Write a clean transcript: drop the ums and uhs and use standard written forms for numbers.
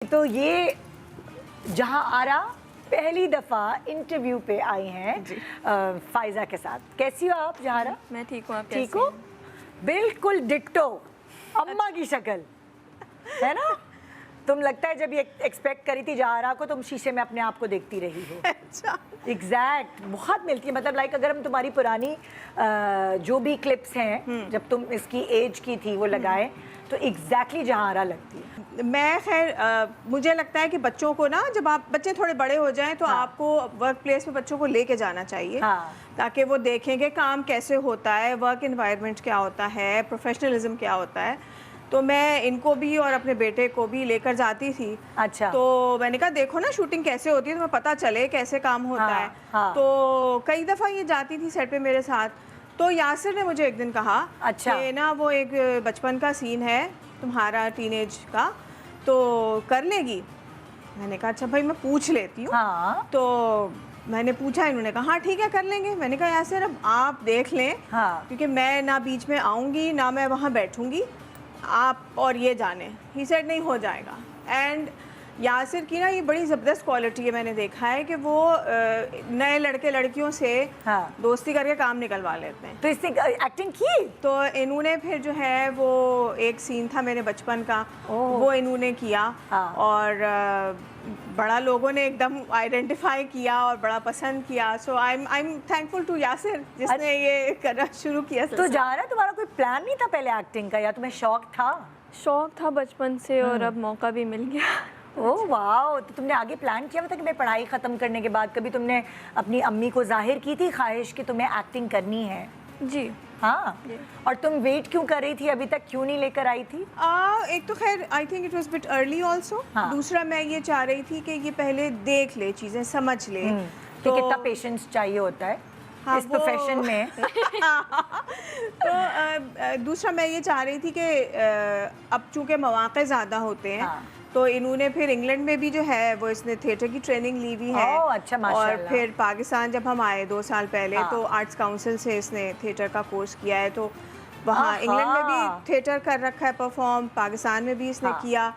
तो ये जहां आरा पहली दफा इंटरव्यू पे आई हैं फाइजा के साथ। कैसी हो आप जहारा? मैं ठीक हूँ, आप ठीक हो? बिल्कुल डिट्टो अम्मा की शक्ल है ना। तुम लगता है जब ये एक्सपेक्ट करी थी जहारा को तुम शीशे में अपने आप को देखती रही हो। अच्छा एग्जैक्ट बहुत मिलती है। मतलब लाइक अगर हम तुम्हारी पुरानी जो भी क्लिप्स हैं जब तुम इसकी एज की थी वो लगाए तो एग्जैक्टली जहारा लगती है। मैं खैर मुझे लगता है कि बच्चों को ना जब आप बच्चे थोड़े बड़े हो जाएं तो आपको वर्क प्लेस पे बच्चों को लेके जाना चाहिए ताकि वो देखेंगे काम कैसे होता है, वर्क एनवायरनमेंट क्या होता है, प्रोफेशनलिज्म क्या होता है। तो मैं इनको भी और अपने बेटे को भी लेकर जाती थी। अच्छा। तो मैंने कहा देखो ना शूटिंग कैसे होती है, तुम्हें पता चले कैसे काम होता है। तो कई दफ़ा ये जाती थी सेट पे मेरे साथ। तो यासिर ने मुझे एक दिन कहा अच्छा कि ना वो एक बचपन का सीन है तुम्हारा टीनेज का, तो कर लेगी? मैंने कहा अच्छा भाई मैं पूछ लेती हूँ। तो मैंने पूछा, इन्होंने कहा हाँ ठीक है कर लेंगे। मैंने कहा यासिर अब आप देख लें क्योंकि मैं ना बीच में आऊँगी ना मैं वहाँ बैठूँगी, आप और ये जाने। ही सेड नहीं हो जाएगा। एंड यासिर की ना ये बड़ी ज़बरदस्त क्वालिटी है, मैंने देखा है कि वो नए लड़के लड़कियों से दोस्ती करके काम निकलवा लेते हैं। तो इसने एक्टिंग की? तो इन्होंने फिर जो है वो एक सीन था मेरे बचपन का, वो इन्होंने किया और बड़ा लोगों ने एकदम आइडेंटिफाई किया और बड़ा पसंद किया। So I am thankful to Yasir जिसने ये करना शुरू किया। तो जहारा तुम्हारा कोई प्लान नहीं था पहले एक्टिंग का या तुम्हें शौक था? शौक था बचपन से और अब मौका भी मिल गया। ओह वाह। तो तुमने आगे प्लान किया था कि मैं पढ़ाई ख़त्म करने के बाद कभी तुमने अपनी अम्मी को जाहिर की थी ख्वाहिश कि तुम्हें एक्टिंग करनी है? जी हाँ। और तुम वेट क्यों कर रही थी, अभी तक क्यों नहीं लेकर आई थी? एक तो खैर I think it was bit early also. दूसरा मैं ये चाह रही थी कि ये पहले देख ले, चीज़ें समझ ले। तो कितना पेशेंस चाहिए होता है इस प्रोफेशन में। तो दूसरा मैं ये चाह रही थी कि अब चूँकि मौक़े ज़्यादा होते हैं तो इन्होंने फिर इंग्लैंड में भी जो है वो इसने थिएटर की ट्रेनिंग ली हुई है। अच्छा माशाल्लाह। और फिर पाकिस्तान जब हम आए 2 साल पहले तो आर्ट्स काउंसिल से इसने थिएटर का कोर्स किया है। तो वहाँ इंग्लैंड में भी थिएटर कर रखा है परफॉर्म, पाकिस्तान में भी इसने किया।